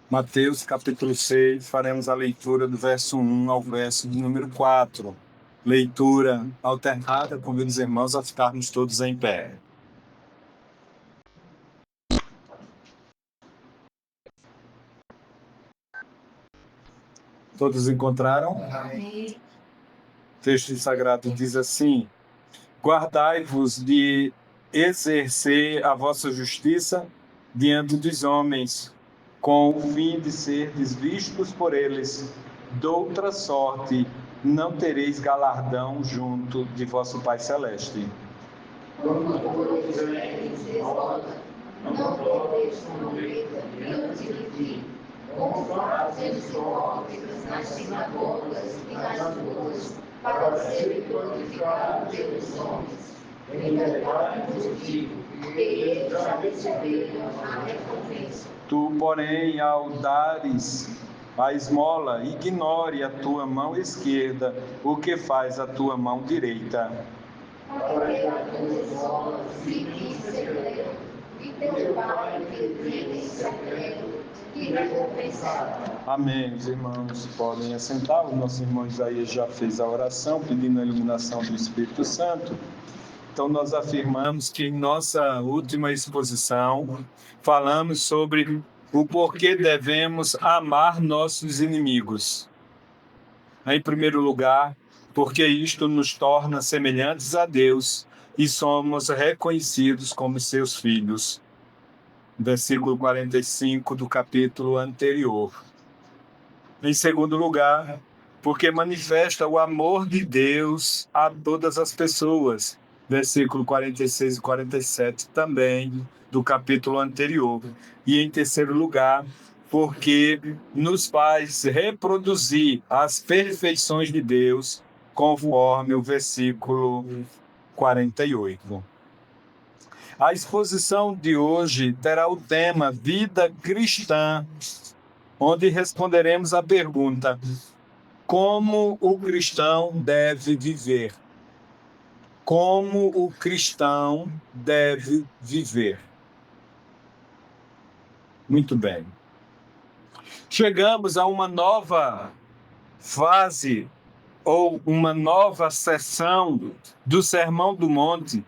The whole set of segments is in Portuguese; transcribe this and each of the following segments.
Mateus capítulo 6, faremos a leitura do verso 1 ao verso de número 4. Leitura alternada, convido os irmãos a ficarmos todos em pé. Todos encontraram? Amém. O texto sagrado diz assim: guardai-vos de exercer a vossa justiça diante dos homens, com o fim de serdes vistos por eles. Doutra sorte, não tereis galardão junto de vosso Pai Celeste. Quando tu tiveres esmola, não toques como grita diante de ti, como fazem os hipócritas nas sinagogas e nas ruas, para serem glorificados pelos homens. Em verdade vos digo que eles já receberam a recompensa. Tu, porém, ao dares a esmola, ignore a tua mão esquerda o que faz a tua mão direita. Para que a tua esmola fique em secreto, e teu Pai que vê em secreto te recompensará. Amém. Os irmãos podem assentar. O nosso irmão Isaías já fez a oração pedindo a iluminação do Espírito Santo. Então nós afirmamos que em nossa última exposição falamos sobre o porquê devemos amar nossos inimigos. Em primeiro lugar, porque isto nos torna semelhantes a Deus e somos reconhecidos como seus filhos. Versículo 45 do capítulo anterior. Em segundo lugar, porque manifesta o amor de Deus a todas as pessoas. Versículo 46 e 47 também do capítulo anterior. E em terceiro lugar, porque nos faz reproduzir as perfeições de Deus, conforme o versículo 48. A exposição de hoje terá o tema Vida Cristã, onde responderemos a pergunta: como o cristão deve viver? Como o cristão deve viver? Muito bem. Chegamos a uma nova fase ou uma nova sessão do Sermão do Monte,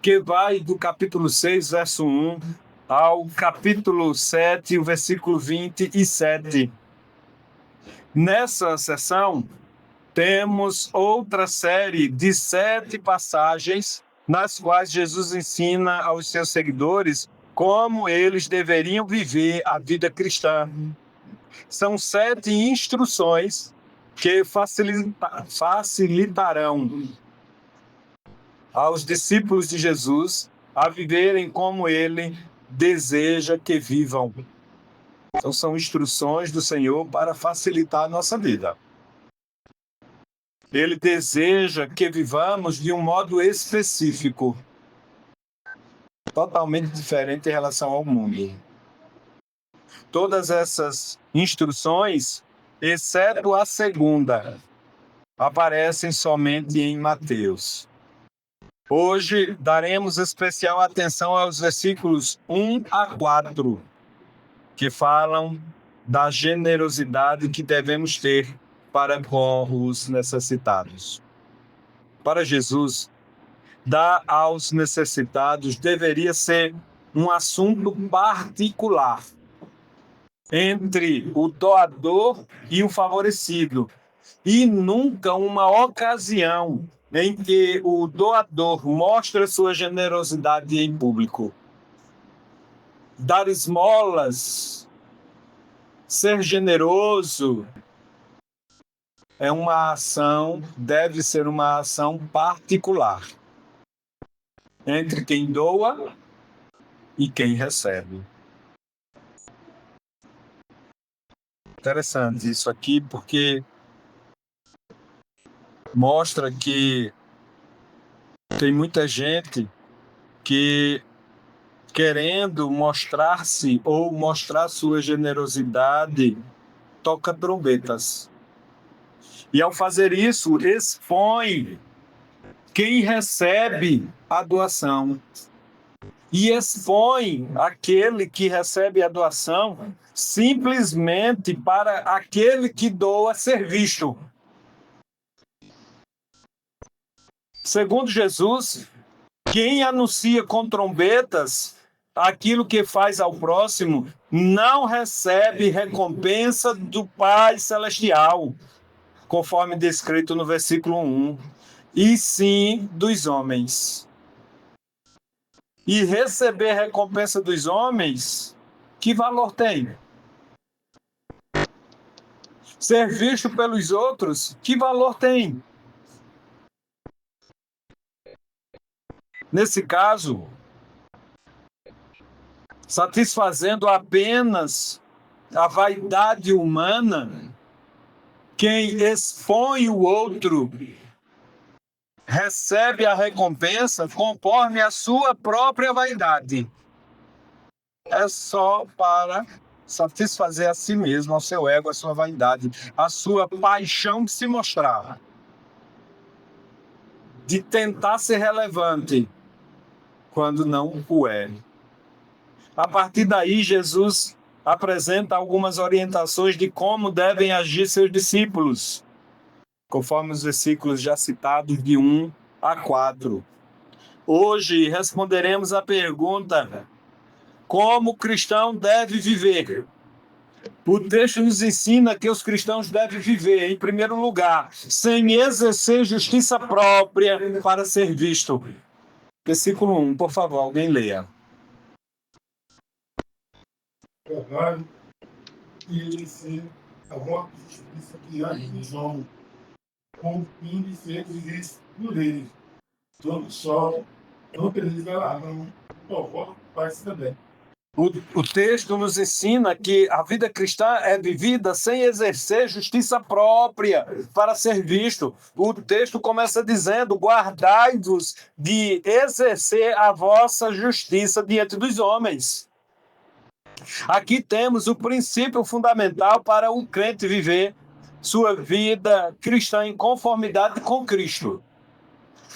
que vai do capítulo 6, verso 1, ao capítulo 7, o versículo 27. Nessa sessão, temos outra série de 7 passagens nas quais Jesus ensina aos seus seguidores como eles deveriam viver a vida cristã. São 7 instruções que facilitarão aos discípulos de Jesus a viverem como ele deseja que vivam. Então são instruções do Senhor para facilitar a nossa vida. Ele deseja que vivamos de um modo específico, totalmente diferente em relação ao mundo. Todas essas instruções, exceto a segunda, aparecem somente em Mateus. Hoje daremos especial atenção aos versículos 1 a 4, que falam da generosidade que devemos ter para com os necessitados. Para Jesus, dar aos necessitados deveria ser um assunto particular entre o doador e o favorecido, e nunca uma ocasião em que o doador mostra sua generosidade em público. Dar esmolas, ser generoso, deve ser uma ação particular entre quem doa e quem recebe. Interessante isso aqui, porque mostra que tem muita gente que, querendo mostrar-se ou mostrar sua generosidade, toca trombetas. E ao fazer isso, expõe quem recebe a doação. e expõe aquele que recebe a doação simplesmente para aquele que doa ser visto. Segundo Jesus, quem anuncia com trombetas aquilo que faz ao próximo não recebe recompensa do Pai Celestial, conforme descrito no versículo 1, e sim dos homens. E receber recompensa dos homens, que valor tem? Ser visto pelos outros, que valor tem? Nesse caso, satisfazendo apenas a vaidade humana, quem expõe o outro recebe a recompensa conforme a sua própria vaidade. É só para satisfazer a si mesmo, ao seu ego, a sua vaidade, a sua paixão de se mostrar, de tentar ser relevante, quando não o é. A partir daí, Jesus apresenta algumas orientações de como devem agir seus discípulos, conforme os versículos já citados de 1 a 4. Hoje responderemos a pergunta: como o cristão deve viver? O texto nos ensina que os cristãos devem viver, em primeiro lugar, sem exercer justiça própria para ser visto. Versículo 1, por favor, alguém leia. Trabalho e exercer a vossa justiça diante dos homens, com o fim de ser vistos por eles. Todo sol não precisa galardão, o vosso Pai também. O texto nos ensina que a vida cristã é vivida sem exercer justiça própria para ser visto. O texto começa dizendo: guardai-vos de exercer a vossa justiça diante dos homens. Aqui temos o princípio fundamental para um crente viver sua vida cristã em conformidade com Cristo.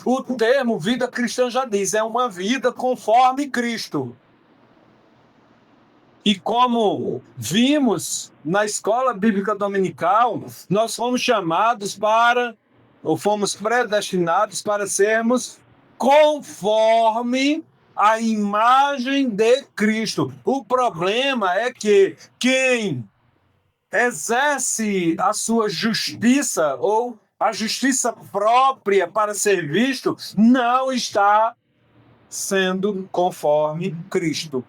O termo vida cristã já diz, é uma vida conforme Cristo. E como vimos na escola bíblica dominical, nós fomos chamados para, ou fomos predestinados para sermos conforme a imagem de Cristo. O problema é que quem exerce a sua justiça ou a justiça própria para ser visto não está sendo conforme Cristo.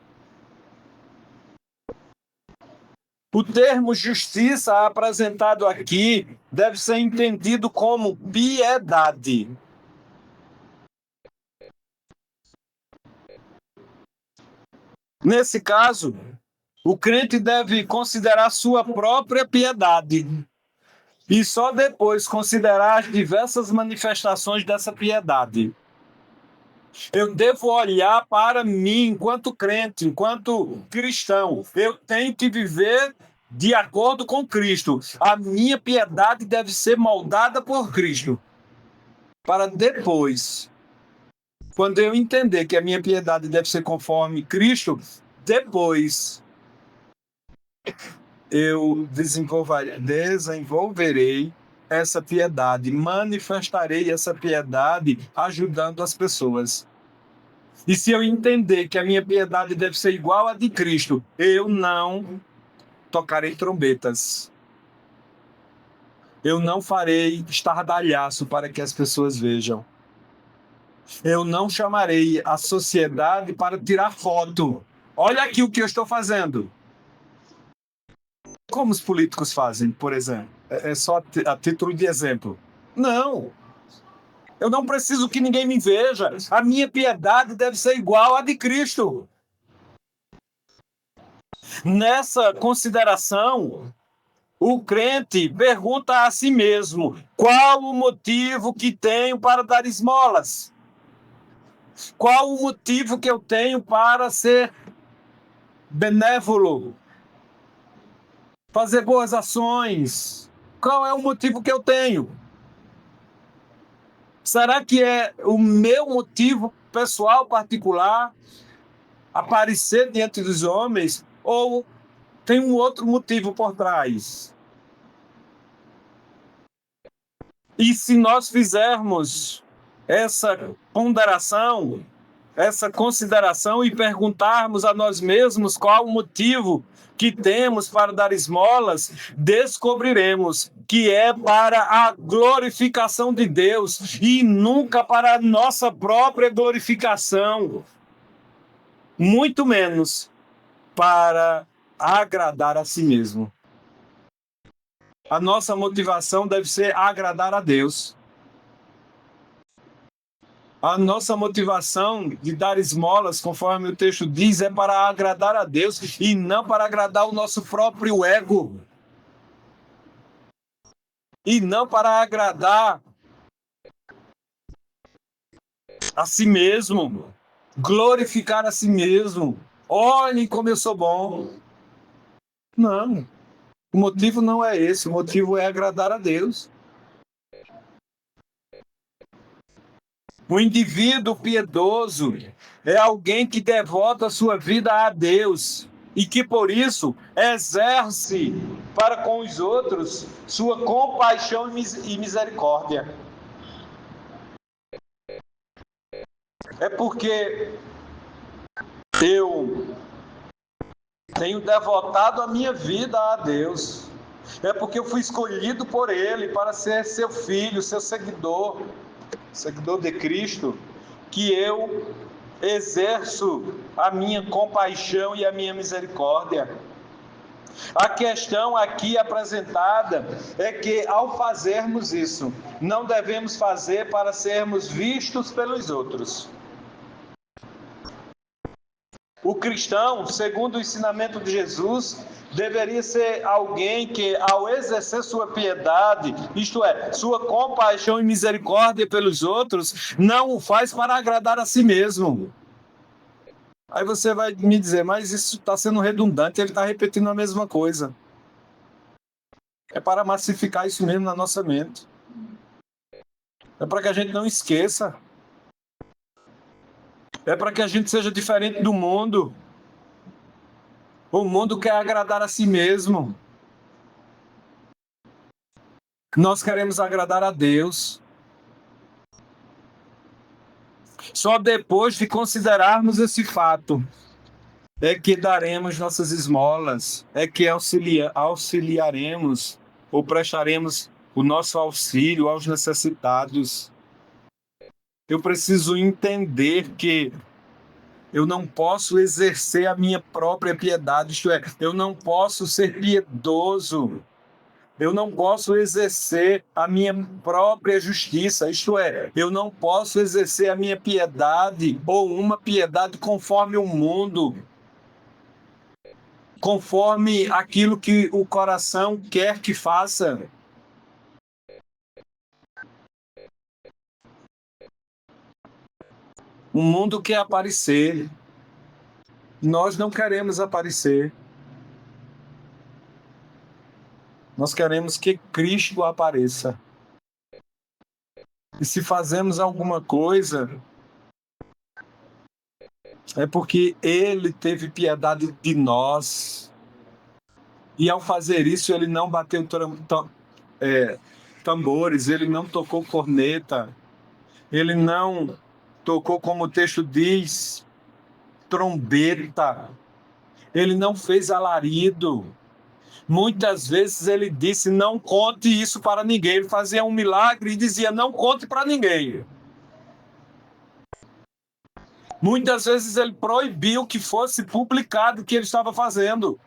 O termo justiça apresentado aqui deve ser entendido como piedade. Nesse caso, o crente deve considerar sua própria piedade e só depois considerar as diversas manifestações dessa piedade. Eu devo olhar para mim enquanto crente, enquanto cristão. Eu tenho que viver de acordo com Cristo. A minha piedade deve ser moldada por Cristo. Para depois, quando eu entender que a minha piedade deve ser conforme Cristo, depois eu desenvolverei essa piedade, manifestarei essa piedade ajudando as pessoas. E se eu entender que a minha piedade deve ser igual à de Cristo, eu não tocarei trombetas. Eu não farei estardalhaço para que as pessoas vejam. Eu não chamarei a sociedade para tirar foto. Olha aqui o que eu estou fazendo. Como os políticos fazem, por exemplo. É só a título de exemplo. Não. Eu não preciso que ninguém me veja. A minha piedade deve ser igual à de Cristo. Nessa consideração, o crente pergunta a si mesmo: qual o motivo que tenho para dar esmolas? Qual o motivo que eu tenho para ser benévolo? Fazer boas ações? Qual é o motivo que eu tenho? Será que é o meu motivo pessoal particular? aparecer diante dos homens ou tem um outro motivo por trás? E se nós fizermos essa ponderação, essa consideração e perguntarmos a nós mesmos qual o motivo que temos para dar esmolas, descobriremos que é para a glorificação de Deus e nunca para a nossa própria glorificação, muito menos para agradar a si mesmo. A nossa motivação deve ser agradar a Deus. A nossa motivação de dar esmolas, conforme o texto diz, é para agradar a Deus e não para agradar o nosso próprio ego. E não para agradar a si mesmo, glorificar a si mesmo. Olhem como eu sou bom. Não, o motivo não é esse, o motivo é agradar a Deus. O indivíduo piedoso é alguém que devota a sua vida a Deus e que, por isso, exerce para com os outros sua compaixão e misericórdia. É porque eu tenho devotado a minha vida a Deus. É porque eu fui escolhido por Ele para ser seu filho, seu seguidor de Cristo, que eu exerço a minha compaixão e a minha misericórdia. A questão aqui apresentada é que, ao fazermos isso, não devemos fazer para sermos vistos pelos outros. O cristão, segundo o ensinamento de Jesus, deveria ser alguém que, ao exercer sua piedade, isto é, sua compaixão e misericórdia pelos outros, não o faz para agradar a si mesmo. Aí você vai me dizer, mas isso está sendo redundante, ele está repetindo a mesma coisa. É para massificar isso mesmo na nossa mente. É para que a gente não esqueça. É para que a gente seja diferente do mundo. O mundo quer agradar a si mesmo. Nós queremos agradar a Deus. Só depois de considerarmos esse fato é que daremos nossas esmolas, é que auxiliaremos ou prestaremos o nosso auxílio aos necessitados. Eu preciso entender que eu não posso exercer a minha própria piedade, isto é, eu não posso ser piedoso. Eu não posso exercer a minha própria justiça, isto é, eu não posso exercer a minha piedade ou uma piedade conforme o mundo, conforme aquilo que o coração quer que faça. O mundo quer aparecer, nós não queremos aparecer. Nós queremos que Cristo apareça. E se fazemos alguma coisa, é porque Ele teve piedade de nós. E ao fazer isso, Ele não bateu tambores, Ele não tocou corneta, Ele não tocou, como o texto diz, trombeta, Ele não fez alarido. Muitas vezes ele disse, não conte isso para ninguém. Ele fazia um milagre e dizia, não conte para ninguém. Muitas vezes ele proibiu que fosse publicado o que ele estava fazendo.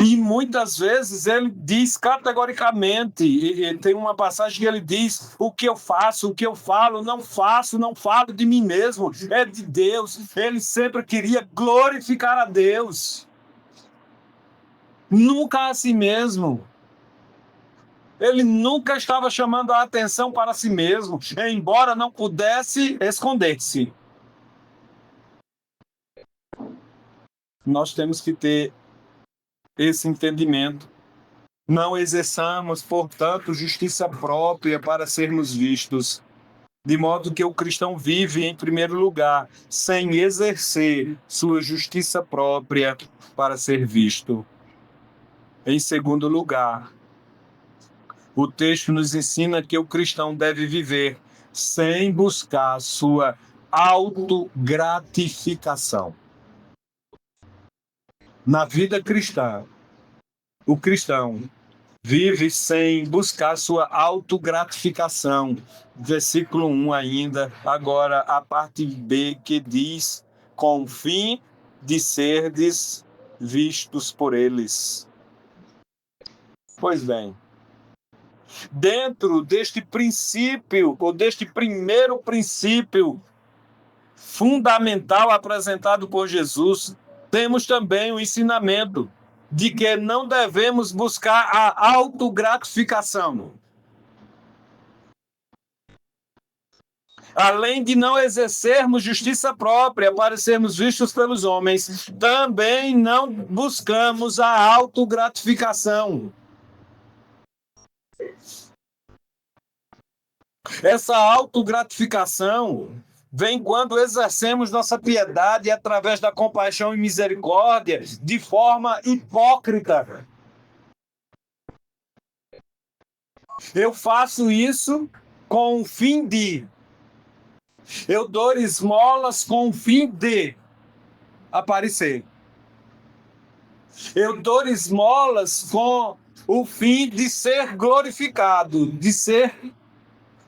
E muitas vezes ele diz categoricamente, e tem uma passagem que ele diz, o que eu faço, o que eu falo, não falo de mim mesmo, é de Deus. Ele sempre queria glorificar a Deus. Nunca a si mesmo. Ele nunca estava chamando a atenção para si mesmo, embora não pudesse esconder-se. Nós temos que ter esse entendimento. Não exerçamos, portanto, justiça própria para sermos vistos. De modo que o cristão vive, em primeiro lugar, sem exercer sua justiça própria para ser visto. Em segundo lugar, o texto nos ensina que o cristão deve viver sem buscar sua autogratificação. Na vida cristã, o cristão vive sem buscar sua autogratificação. Versículo 1 ainda, agora a parte B que diz, com o fim de serdes vistos por eles. Pois bem, dentro deste princípio, ou deste primeiro princípio fundamental apresentado por Jesus, temos também o ensinamento de que não devemos buscar a autogratificação. Além de não exercermos justiça própria para sermos vistos pelos homens, também não buscamos a autogratificação. Essa autogratificação vem quando exercemos nossa piedade através da compaixão e misericórdia de forma hipócrita. Eu faço isso com o fim de. Eu dou esmolas com o fim de aparecer. Eu dou esmolas com o fim de ser glorificado, de ser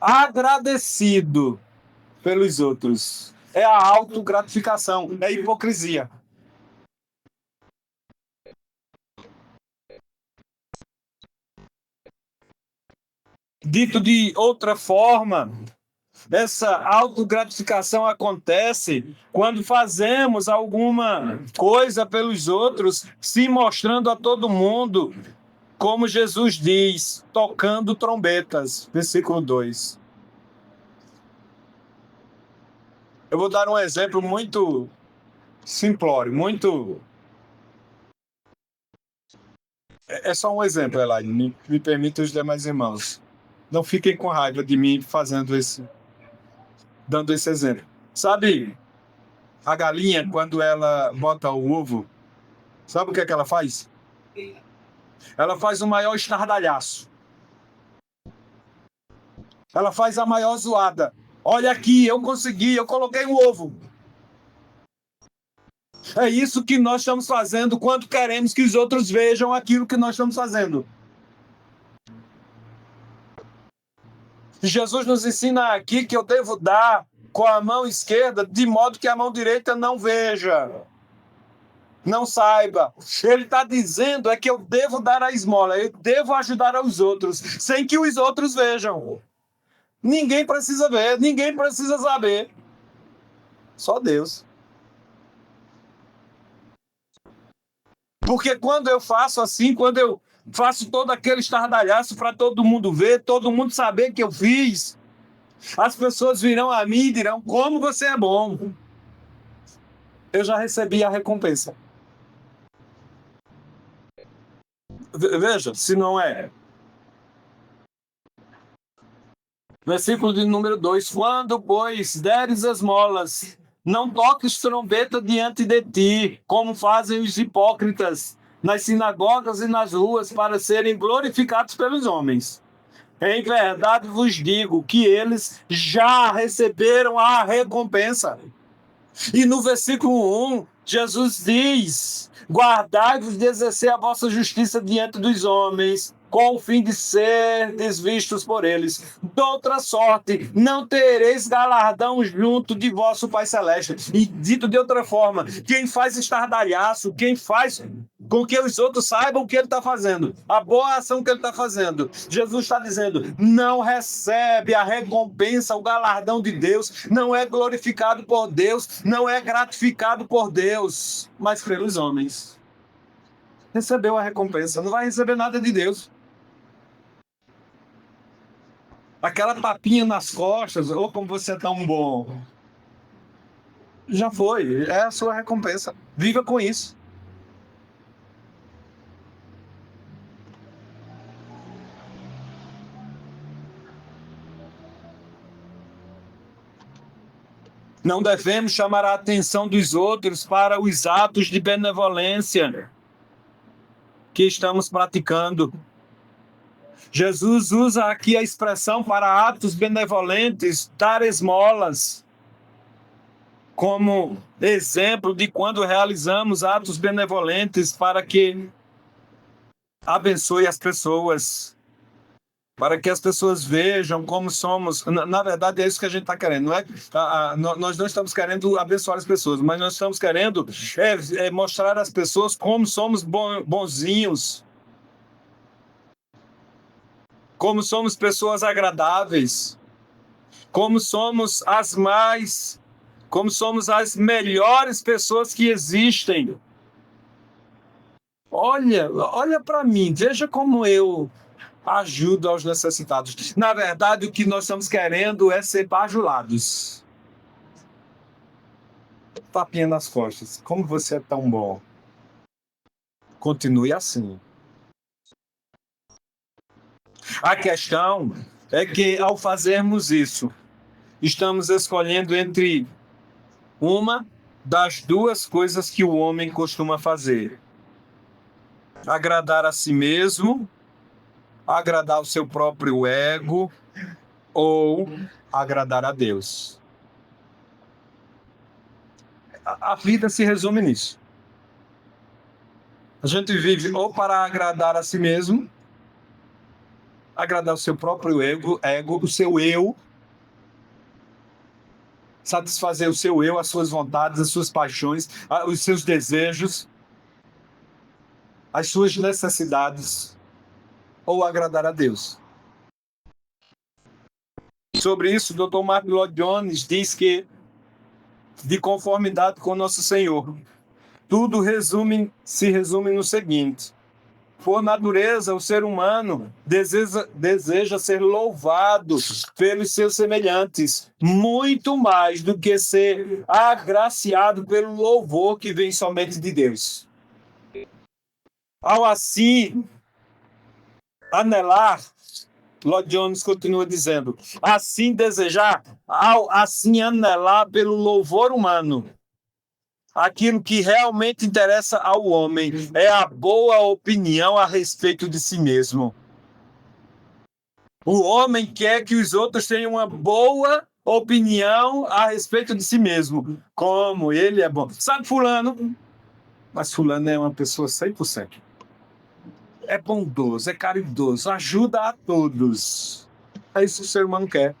agradecido pelos outros. É a autogratificação, é a hipocrisia. Dito de outra forma, essa autogratificação acontece quando fazemos alguma coisa pelos outros, se mostrando a todo mundo, como Jesus diz, tocando trombetas. Versículo 2. Eu vou dar um exemplo muito simplório, muito... É só um exemplo, Elaine, me permita os demais irmãos. Não fiquem com raiva de mim dando esse exemplo. Sabe, a galinha, quando ela bota o ovo, sabe o que é que ela faz? Ela faz o maior estardalhaço. Ela faz a maior zoada. Olha aqui, eu consegui, eu coloquei um ovo. É isso que nós estamos fazendo quando queremos que os outros vejam aquilo que nós estamos fazendo. Jesus nos ensina aqui que eu devo dar com a mão esquerda, de modo que a mão direita não veja, não saiba. Ele está dizendo é que eu devo dar a esmola, eu devo ajudar aos outros, sem que os outros vejam. Ninguém precisa ver, ninguém precisa saber. Só Deus. Porque quando eu faço assim, quando eu faço todo aquele estardalhaço para todo mundo ver, todo mundo saber que eu fiz, as pessoas virão a mim e dirão, como você é bom. Eu já recebi a recompensa. Veja, se não é. Versículo de número 2. Quando, pois, deres esmolas, não toques trombeta diante de ti, como fazem os hipócritas nas sinagogas e nas ruas, para serem glorificados pelos homens. Em verdade vos digo que eles já receberam a recompensa. E no versículo 1, Jesus diz, guardai-vos de exercer a vossa justiça diante dos homens, com o fim de ser desvistos por eles. De outra sorte, não tereis galardão junto de vosso Pai Celeste. E dito de outra forma, quem faz estardalhaço, quem faz com que os outros saibam o que ele está fazendo, a boa ação que ele está fazendo, Jesus está dizendo, não recebe a recompensa, o galardão de Deus, não é glorificado por Deus, não é gratificado por Deus, mas pelos homens. Recebeu a recompensa, não vai receber nada de Deus. Aquela tapinha nas costas, ou como você é tão bom, já foi, é a sua recompensa. Viva com isso. Não devemos chamar a atenção dos outros para os atos de benevolência que estamos praticando. Jesus usa aqui a expressão para atos benevolentes, dar esmolas, como exemplo de quando realizamos atos benevolentes para que abençoe as pessoas, para que as pessoas vejam como somos. Na verdade, é isso que a gente está querendo, não é? Nós não estamos querendo abençoar as pessoas, mas nós estamos querendo mostrar às pessoas como somos bonzinhos, como somos pessoas agradáveis, como somos as melhores pessoas que existem. Olha para mim, veja como eu ajudo aos necessitados. Na verdade, o que nós estamos querendo é ser bajulados. Tapinha nas costas. Como você é tão bom. Continue assim. A questão é que, ao fazermos isso, estamos escolhendo entre uma das duas coisas que o homem costuma fazer: agradar a si mesmo, agradar o seu próprio ego, ou agradar a Deus. A vida se resume nisso. A gente vive ou para agradar a si mesmo, agradar o seu próprio ego, o seu eu, satisfazer o seu eu, as suas vontades, as suas paixões, os seus desejos, as suas necessidades, ou agradar a Deus. Sobre isso, o Dr. Martin Lloyd Jones diz que, de conformidade com nosso Senhor, tudo se resume no seguinte: por natureza, o ser humano deseja ser louvado pelos seus semelhantes, muito mais do que ser agraciado pelo louvor que vem somente de Deus. Ao assim anelar, Lloyd Jones continua dizendo, assim desejar, ao assim anelar pelo louvor humano, aquilo que realmente interessa ao homem é a boa opinião a respeito de si mesmo. O homem quer que os outros tenham uma boa opinião a respeito de si mesmo. Como ele é bom. Sabe fulano? Mas fulano é uma pessoa 100%. É bondoso, é caridoso, ajuda a todos. É isso que o ser humano quer.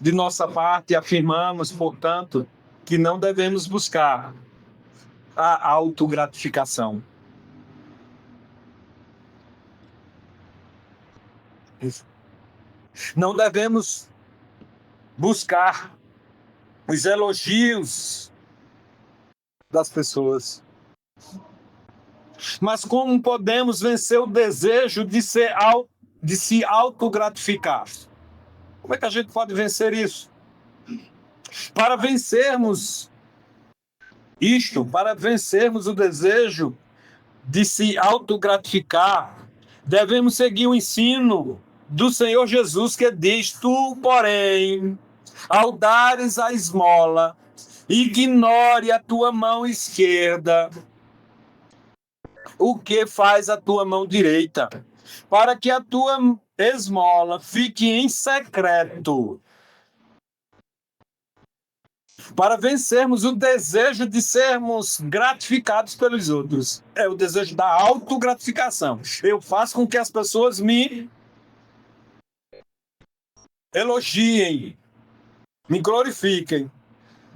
De nossa parte, afirmamos, portanto, que não devemos buscar a autogratificação. Não devemos buscar os elogios das pessoas. Mas como podemos vencer o desejo de se autogratificar? Como é que a gente pode vencer isso? Para vencermos o desejo de se autogratificar, devemos seguir o ensino do Senhor Jesus, que diz: tu, porém, ao dares a esmola, ignore a tua mão esquerda o que faz a tua mão direita, para que a tua esmola fique em secreto. Para vencermos o desejo de sermos gratificados pelos outros. É o desejo da autogratificação. Eu faço com que as pessoas me elogiem, me glorifiquem,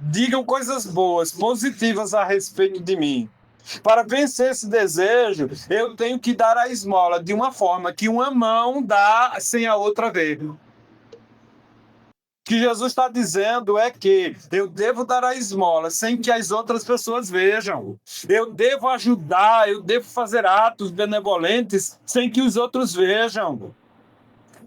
digam coisas boas, positivas a respeito de mim. Para vencer esse desejo, eu tenho que dar a esmola de uma forma que uma mão dá sem a outra ver. O que Jesus está dizendo é que eu devo dar a esmola sem que as outras pessoas vejam. Eu devo ajudar, eu devo fazer atos benevolentes sem que os outros vejam.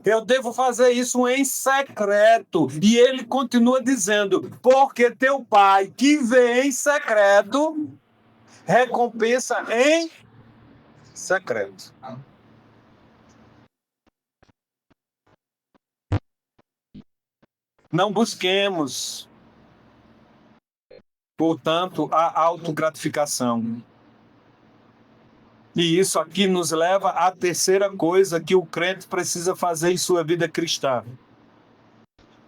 Eu devo fazer isso em secreto. E ele continua dizendo, porque teu pai que vê em secreto recompensa em secreto. Não busquemos, portanto, a autogratificação. E isso aqui nos leva à terceira coisa que o crente precisa fazer em sua vida cristã.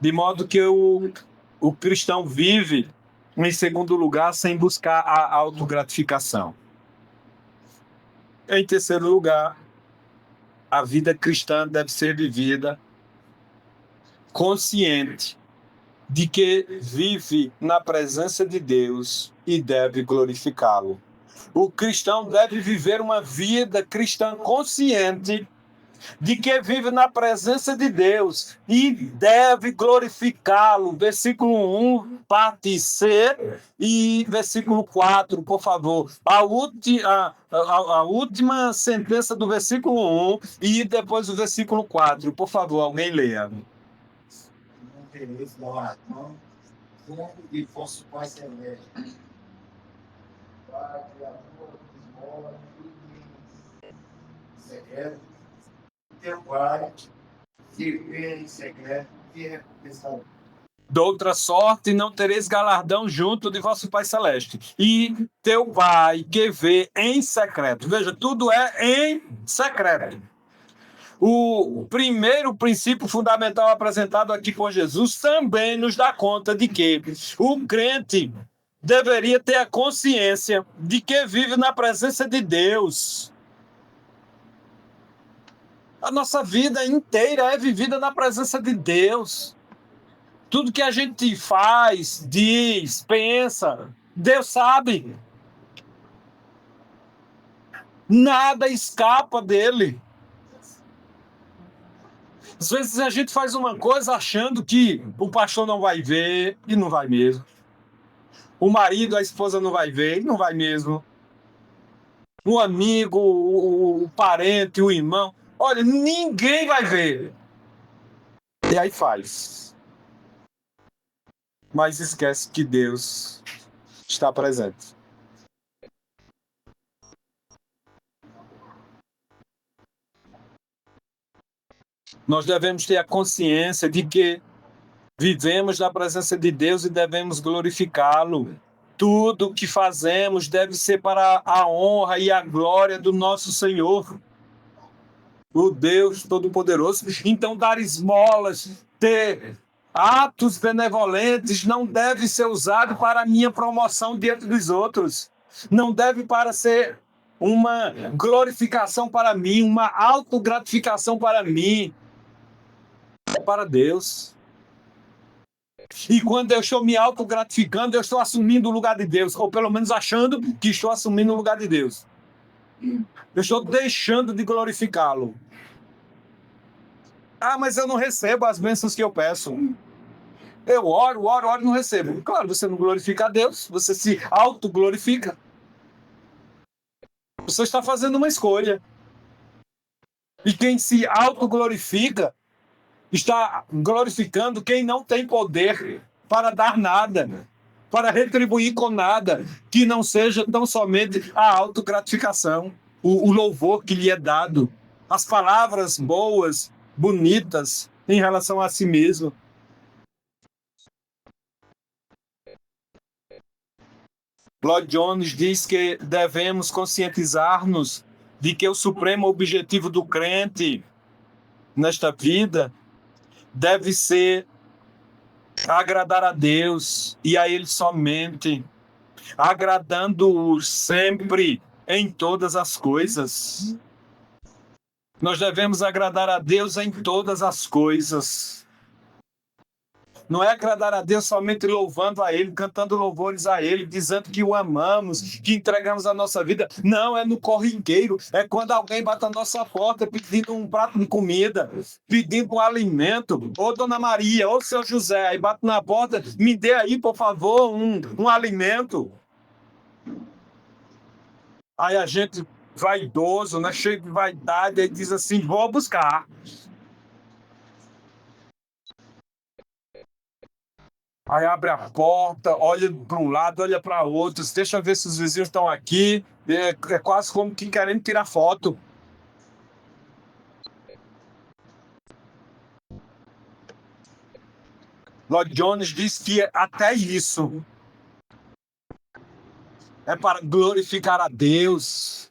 De modo que o cristão vive, em segundo lugar, sem buscar a autogratificação. Em terceiro lugar, a vida cristã deve ser vivida consciente de que vive na presença de Deus e deve glorificá-lo. O cristão deve viver uma vida cristã consciente de que vive na presença de Deus e deve glorificá-lo. Versículo 1, parte C, e versículo 4, por favor. A última sentença do versículo 1 e depois o versículo 4. Por favor, alguém leia. Não tereis galardão junto de vosso Pai Celeste. Pai, Criador, esmola, tudo em secreto. Teu Pai, que vê em secreto, que recompensará. De outra sorte, não tereis galardão junto de vosso Pai Celeste. E teu Pai que vê em secreto. Veja, tudo é em secreto. O primeiro princípio fundamental apresentado aqui por Jesus também nos dá conta de que o crente deveria ter a consciência de que vive na presença de Deus. A nossa vida inteira é vivida na presença de Deus. Tudo que a gente faz, diz, pensa, Deus sabe. Nada escapa dele. Às vezes a gente faz uma coisa achando que o pastor não vai ver, e não vai mesmo. O marido, a esposa não vai ver, e não vai mesmo. O amigo, o parente, o irmão. Olha, ninguém vai ver. E aí faz. Mas esquece que Deus está presente. Nós devemos ter a consciência de que vivemos na presença de Deus e devemos glorificá-lo. Tudo o que fazemos deve ser para a honra e a glória do nosso Senhor, o Deus Todo-Poderoso. Então, dar esmolas, ter atos benevolentes não deve ser usado para a minha promoção diante dos outros. Não deve para ser uma glorificação para mim, uma autogratificação para mim. É para Deus. E quando eu estou me autogratificando, eu estou assumindo o lugar de Deus, ou pelo menos achando que estou assumindo o lugar de Deus. Eu estou deixando de glorificá-lo. Ah, mas eu não recebo as bênçãos que eu peço. Eu oro e não recebo. Claro, você não glorifica a Deus, você se autoglorifica. Você está fazendo uma escolha. E quem se autoglorifica está glorificando quem não tem poder para dar nada, para retribuir com nada, que não seja tão somente a autogratificação, o louvor que lhe é dado, as palavras boas, bonitas em relação a si mesmo. Lloyd Jones diz que devemos conscientizar-nos de que o supremo objetivo do crente nesta vida deve ser agradar a Deus e a Ele somente, agradando-o sempre em todas as coisas. Nós devemos agradar a Deus em todas as coisas. Não é agradar a Deus somente louvando a Ele, cantando louvores a Ele, dizendo que o amamos, que entregamos a nossa vida. Não, é no corriqueiro. É quando alguém bate a nossa porta pedindo um prato de comida, pedindo um alimento. Ô, Dona Maria, ô, Seu José, aí bate na porta, me dê aí, por favor, um alimento. Aí a gente, vaidoso, né, cheio de vaidade, aí diz assim, vou buscar. Aí abre a porta, olha para um lado, olha para outro, deixa eu ver se os vizinhos estão aqui. É quase como que querendo tirar foto. Lloyd Jones diz que até isso é para glorificar a Deus.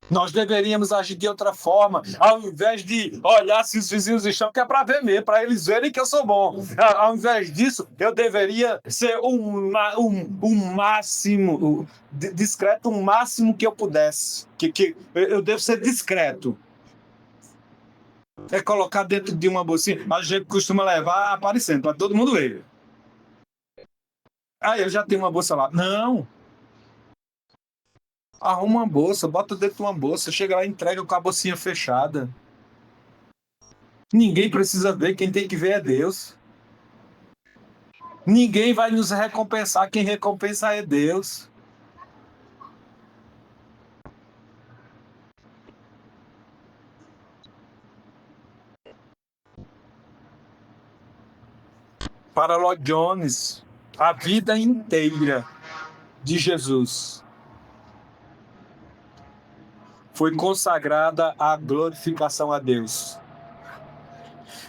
Nós deveríamos agir de outra forma, ao invés de olhar se os vizinhos estão, que é para ver mesmo, para eles verem que eu sou bom. Ao invés disso, eu deveria ser um máximo, discreto, o máximo que eu pudesse. Que eu devo ser discreto. É colocar dentro de uma bolsinha, a gente costuma levar aparecendo, para todo mundo ver. Eu já tenho uma bolsa lá. Não. Arruma uma bolsa, bota dentro de uma bolsa, chega lá e entrega com a bolsinha fechada. Ninguém precisa ver, quem tem que ver é Deus. Ninguém vai nos recompensar, quem recompensa é Deus. Para Lloyd Jones, a vida inteira de Jesus foi consagrada à glorificação a Deus.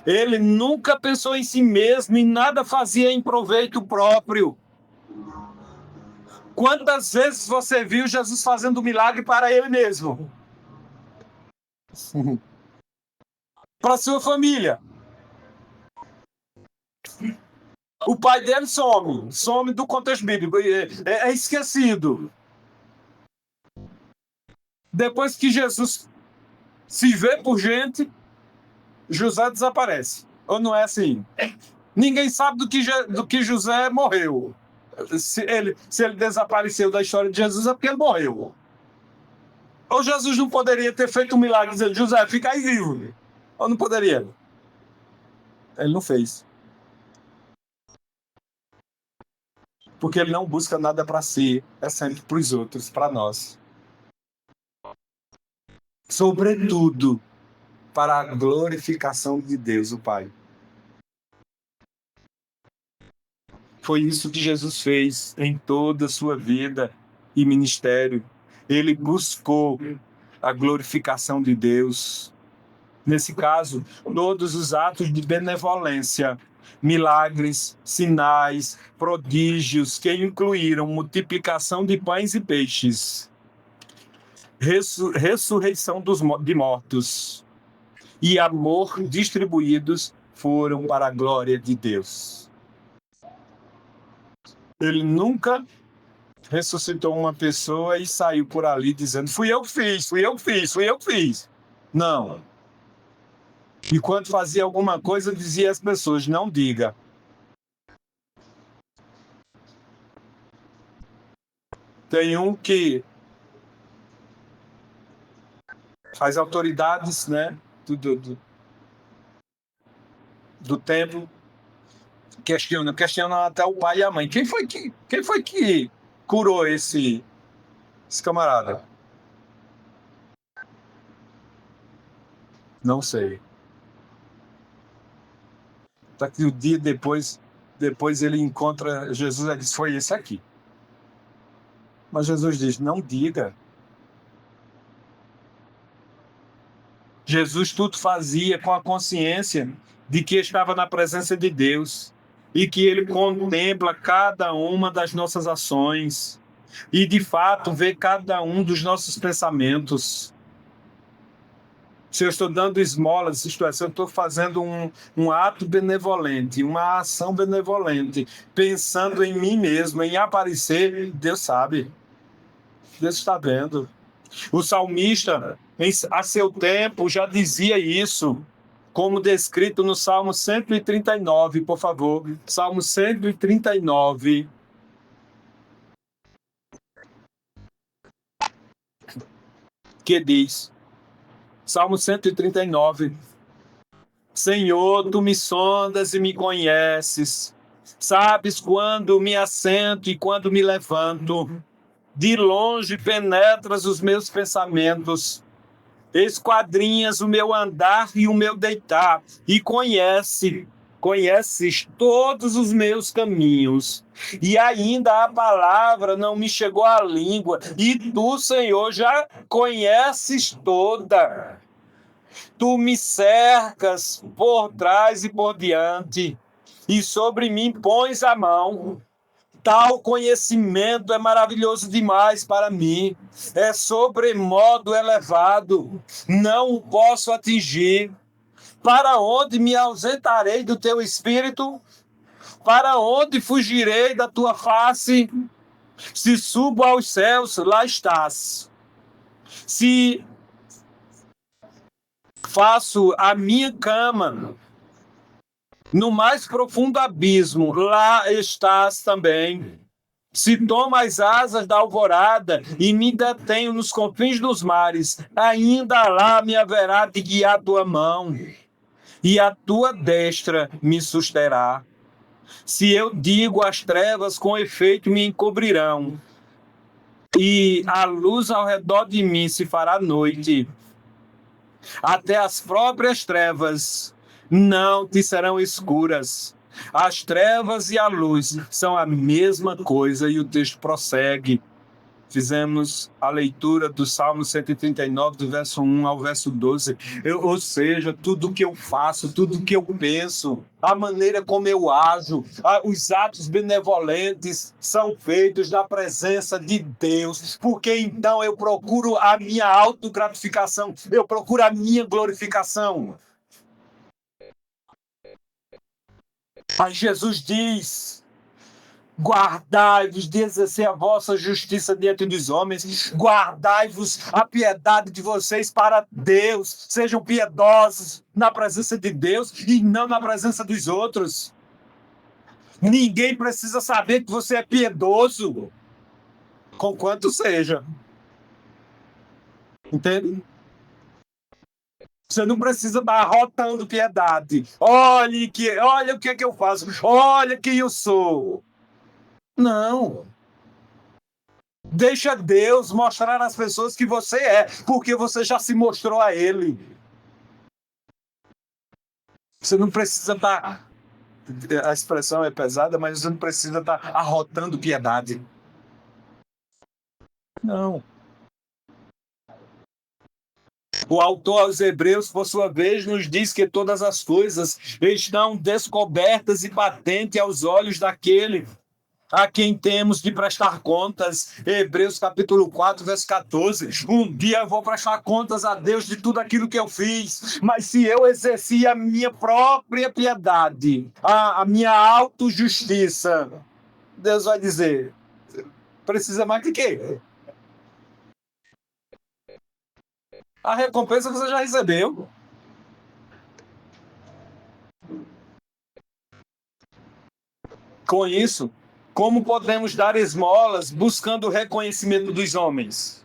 Ele nunca pensou em si mesmo e nada fazia em proveito próprio. Quantas vezes você viu Jesus fazendo milagre para ele mesmo? Para sua família. O pai dele some do contexto bíblico, é esquecido. Depois que Jesus se vê por gente, José desaparece. Ou não é assim? Ninguém sabe do que José morreu. Se ele desapareceu da história de Jesus, é porque ele morreu. Ou Jesus não poderia ter feito um milagre dizendo, José, fica aí vivo. Ou não poderia? Ele não fez. Porque ele não busca nada para si, é sempre para os outros, para nós. Sobretudo, para a glorificação de Deus, o Pai. Foi isso que Jesus fez em toda a sua vida e ministério. Ele buscou a glorificação de Deus. Nesse caso, todos os atos de benevolência, milagres, sinais, prodígios, que incluíram multiplicação de pães e peixes, ressurreição de mortos e amor distribuídos foram para a glória de Deus. Ele nunca ressuscitou uma pessoa e saiu por ali dizendo, fui eu que fiz. Não. E quando fazia alguma coisa, dizia às pessoas, não diga. Tem um que as autoridades, né, do templo questionam até o pai e a mãe. Quem foi que curou esse camarada? Não sei. Tá que o dia depois ele encontra Jesus e diz, foi esse aqui. Mas Jesus diz, não diga. Jesus tudo fazia com a consciência de que estava na presença de Deus e que Ele contempla cada uma das nossas ações e, de fato, vê cada um dos nossos pensamentos. Se eu estou dando esmolas, isto é, se eu estou fazendo um ato benevolente, uma ação benevolente, pensando em mim mesmo, em aparecer, Deus sabe. Deus está vendo. O salmista, a seu tempo, já dizia isso, como descrito no Salmo 139, por favor. Salmo 139. Que diz, Salmo 139, Senhor, tu me sondas e me conheces, sabes quando me assento e quando me levanto. De longe penetras os meus pensamentos, esquadrinhas o meu andar e o meu deitar, e conheces todos os meus caminhos. E ainda a palavra não me chegou à língua, e tu, Senhor, já conheces toda. Tu me cercas por trás e por diante, e sobre mim pões a mão. Tal conhecimento é maravilhoso demais para mim, é sobremodo elevado, não o posso atingir. Para onde me ausentarei do teu espírito? Para onde fugirei da tua face? Se subo aos céus, lá estás. Se faço a minha cama no mais profundo abismo, lá estás também. Se tomo as asas da alvorada e me detenho nos confins dos mares, ainda lá me haverá de guiar a tua mão, e a tua destra me susterá. Se eu digo as trevas, com efeito me encobrirão, e a luz ao redor de mim se fará noite. Até as próprias trevas não te serão escuras. As trevas e a luz são a mesma coisa, e o texto prossegue. Fizemos a leitura do Salmo 139, do verso 1 ao verso 12. Ou seja, tudo que eu faço, tudo que eu penso, a maneira como eu ajo, os atos benevolentes são feitos na presença de Deus, porque então eu procuro a minha autogratificação, eu procuro a minha glorificação. Mas Jesus diz: guardai-vos de exercer a vossa justiça diante dos homens, guardai-vos a piedade de vocês para Deus, sejam piedosos na presença de Deus e não na presença dos outros. Ninguém precisa saber que você é piedoso, conquanto seja. Entende? Você não precisa estar arrotando piedade. Olha o que é que eu faço, olha quem eu sou. Não. Deixa Deus mostrar às pessoas que você é, porque você já se mostrou a Ele. Você não precisa estar... A expressão é pesada, mas você não precisa estar arrotando piedade. Não. O autor aos Hebreus, por sua vez, nos diz que todas as coisas estão descobertas e patentes aos olhos daquele a quem temos de prestar contas. Hebreus capítulo 4, verso 14. Um dia eu vou prestar contas a Deus de tudo aquilo que eu fiz, mas se eu exerci a minha própria piedade, a minha autojustiça, Deus vai dizer: precisa mais de quê? A recompensa você já recebeu. Com isso, como podemos dar esmolas buscando o reconhecimento dos homens?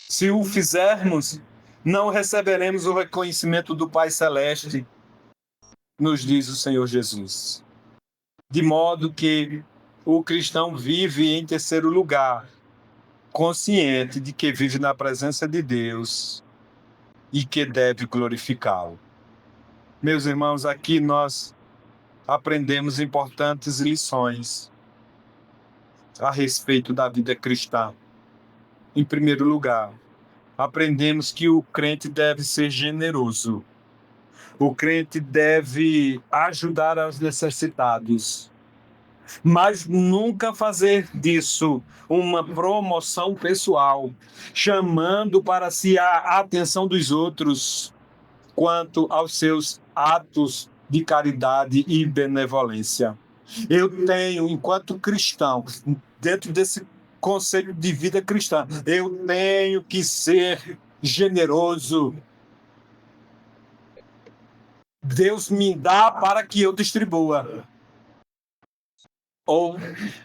Se o fizermos, não receberemos o reconhecimento do Pai Celeste, nos diz o Senhor Jesus. De modo que o cristão vive em terceiro lugar, consciente de que vive na presença de Deus e que deve glorificá-lo. Meus irmãos, aqui nós aprendemos importantes lições a respeito da vida cristã. Em primeiro lugar, aprendemos que o crente deve ser generoso. O crente deve ajudar aos necessitados, mas nunca fazer disso uma promoção pessoal, chamando para si a atenção dos outros quanto aos seus atos de caridade e benevolência. Eu tenho, enquanto cristão, dentro desse conceito de vida cristã, eu tenho que ser generoso. Deus me dá para que eu distribua. Ou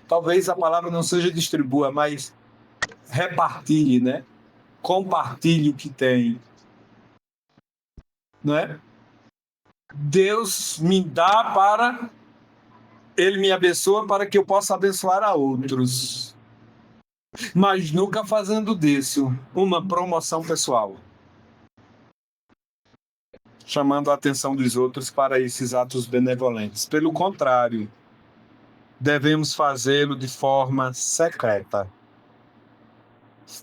talvez a palavra não seja distribua, mas repartilhe, né? Compartilhe o que tem. Não é? Deus me dá para... Ele me abençoa para que eu possa abençoar a outros. Mas nunca fazendo disso uma promoção pessoal, chamando a atenção dos outros para esses atos benevolentes. Pelo contrário, devemos fazê-lo de forma secreta.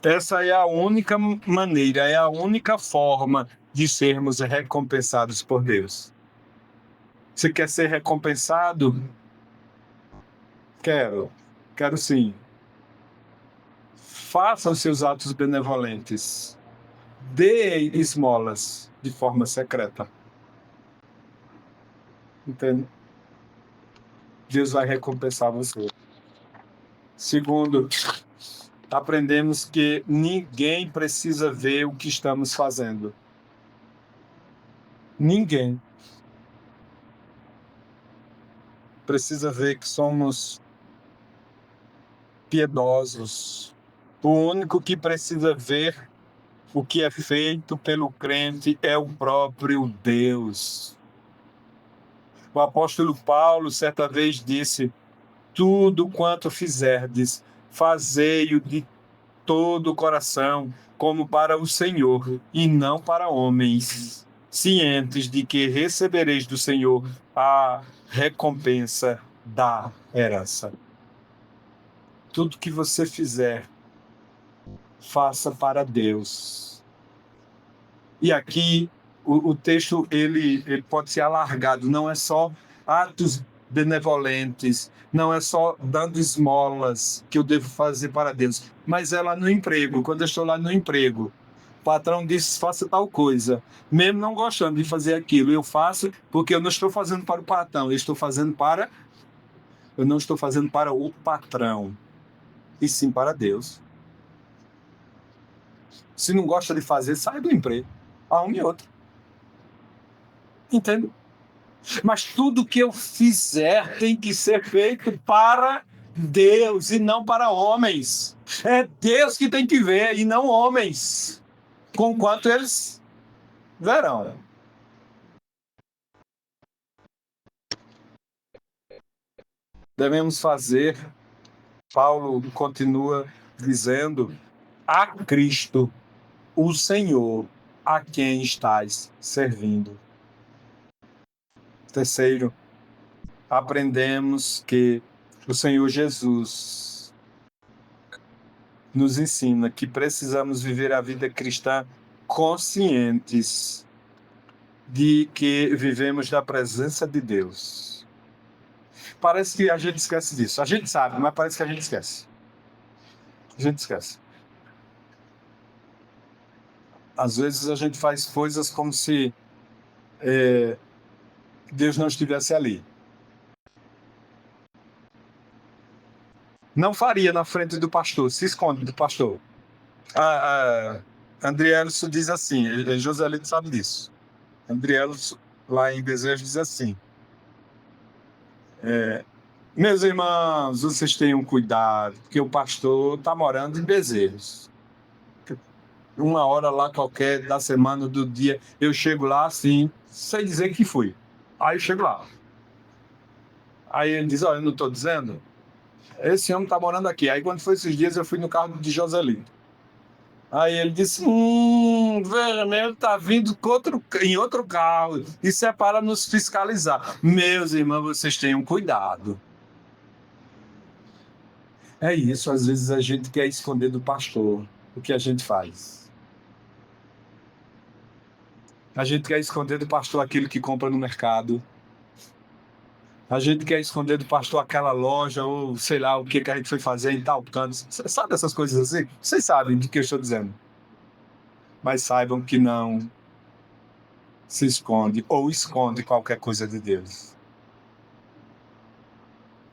Essa é a única maneira, é a única forma de sermos recompensados por Deus. Você quer ser recompensado? Quero sim. Faça os seus atos benevolentes. Dê esmolas de forma secreta. Entende? Deus vai recompensar você. Segundo, aprendemos que ninguém precisa ver o que estamos fazendo. Ninguém precisa ver que somos piedosos. O único que precisa ver o que é feito pelo crente é o próprio Deus. O apóstolo Paulo certa vez disse: tudo quanto fizerdes, fazei-o de todo o coração, como para o Senhor, e não para homens, cientes de que recebereis do Senhor a recompensa da herança. Tudo que você fizer, faça para Deus. E aqui o texto ele pode ser alargado, não é só atos benevolentes, não é só dando esmolas que eu devo fazer para Deus, mas é lá no emprego. Quando eu estou lá no emprego, o patrão diz: faça tal coisa, mesmo não gostando de fazer aquilo, eu faço porque eu não estou fazendo para o patrão, eu não estou fazendo para o patrão, e sim para Deus. Se não gosta de fazer, sai do emprego. Há um e outro. Entende? Mas tudo que eu fizer tem que ser feito para Deus e não para homens. É Deus que tem que ver e não homens. Conquanto eles verão. Devemos fazer, Paulo continua dizendo, a Cristo, o Senhor, a quem estás servindo. Terceiro, aprendemos que o Senhor Jesus nos ensina que precisamos viver a vida cristã conscientes de que vivemos da presença de Deus. Parece que a gente esquece disso. A gente sabe, mas parece que a gente esquece. A gente esquece. Às vezes a gente faz coisas como se Deus não estivesse ali. Não faria na frente do pastor, se esconde do pastor. André Elson diz assim, Joselito sabe disso. André Elson, lá em Bezerros, diz assim: meus irmãos, vocês tenham cuidado, porque o pastor está morando em Bezerros. Uma hora lá qualquer da semana, do dia, eu chego lá assim, sem dizer que fui. Aí eu chego lá. Aí ele diz: olha, eu não estou dizendo? Esse homem está morando aqui. Aí quando foi esses dias, eu fui no carro de Joselito. Aí ele disse: veja, ele está vindo em outro carro. Isso é para nos fiscalizar. Meus irmãos, vocês tenham cuidado. É isso, às vezes a gente quer esconder do pastor o que a gente faz. A gente quer esconder do pastor aquilo que compra no mercado. A gente quer esconder do pastor aquela loja, ou sei lá, o que a gente foi fazer em tal canto. Sabe essas coisas assim? Vocês sabem do que eu estou dizendo. Mas saibam que não se esconde ou esconde qualquer coisa de Deus.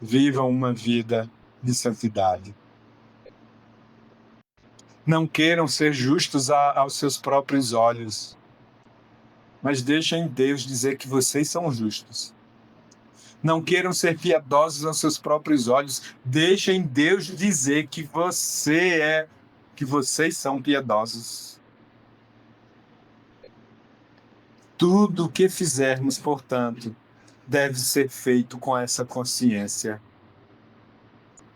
Vivam uma vida de santidade. Não queiram ser justos aos seus próprios olhos, mas deixem Deus dizer que vocês são justos. Não queiram ser piedosos aos seus próprios olhos, deixem Deus dizer que vocês são piedosos. Tudo o que fizermos, portanto, deve ser feito com essa consciência.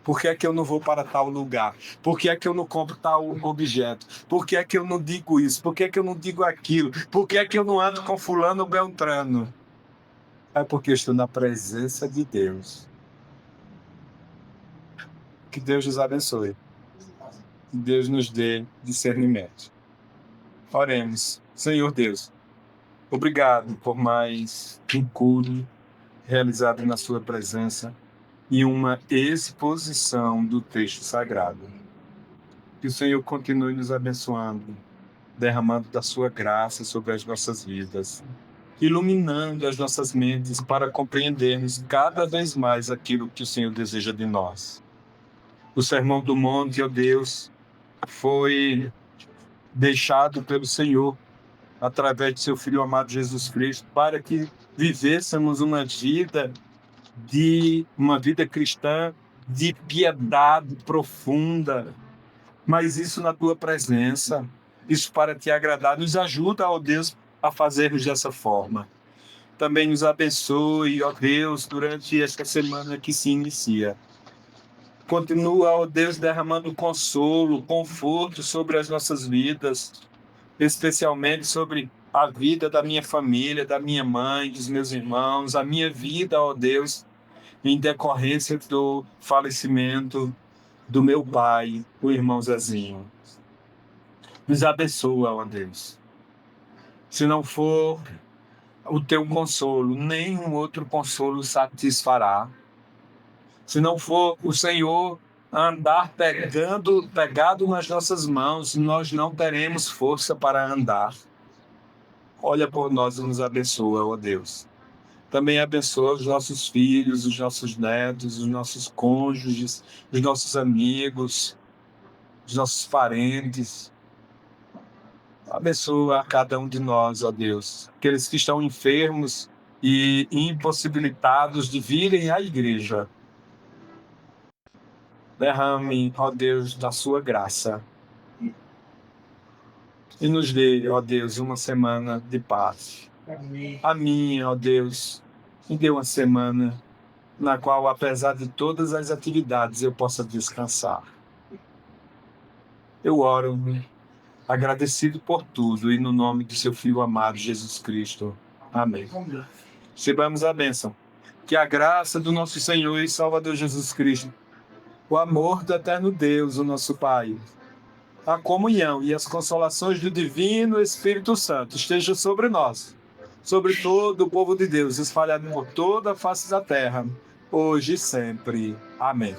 Por que é que eu não vou para tal lugar? Por que é que eu não compro tal objeto? Por que é que eu não digo isso? Por que é que eu não digo aquilo? Por que é que eu não ando com fulano ou beltrano? É porque eu estou na presença de Deus. Que Deus nos abençoe. Deus nos dê discernimento. Oremos. Senhor Deus, obrigado por mais um culto realizado na sua presença e uma exposição do texto sagrado. Que o Senhor continue nos abençoando, derramando da sua graça sobre as nossas vidas, iluminando as nossas mentes para compreendermos cada vez mais aquilo que o Senhor deseja de nós. O Sermão do Monte, ó Deus, foi deixado pelo Senhor através de seu Filho amado Jesus Cristo para que vivêssemos uma vida cristã de piedade profunda, mas isso na tua presença, isso para te agradar, nos ajuda, ó Deus, a fazermos dessa forma. Também nos abençoe, ó Deus, durante esta semana que se inicia. Continua, ó Deus, derramando consolo, conforto sobre as nossas vidas, especialmente sobre a vida da minha família, da minha mãe, dos meus irmãos, a minha vida, ó Deus, em decorrência do falecimento do meu pai, o irmão Zezinho. Nos abençoa, ó Deus. Se não for o teu consolo, nenhum outro consolo satisfará. Se não for o Senhor andar pegado nas nossas mãos, nós não teremos força para andar. Olha por nós e nos abençoa, ó Deus. Também abençoa os nossos filhos, os nossos netos, os nossos cônjuges, os nossos amigos, os nossos parentes. Abençoa a cada um de nós, ó Deus. Aqueles que estão enfermos e impossibilitados de virem à igreja. Derrame, ó Deus, da sua graça. E nos dê, ó Deus, uma semana de paz. A minha, ó Deus, me dê uma semana na qual, apesar de todas as atividades, eu possa descansar. Eu oro agradecido por tudo e no nome de seu Filho amado, Jesus Cristo. Amém. Recebamos a bênção. Que a graça do nosso Senhor e Salvador Jesus Cristo, o amor do eterno Deus, o nosso Pai, a comunhão e as consolações do Divino Espírito Santo estejam sobre nós, sobre todo o povo de Deus, espalhado por toda a face da terra, hoje e sempre. Amém.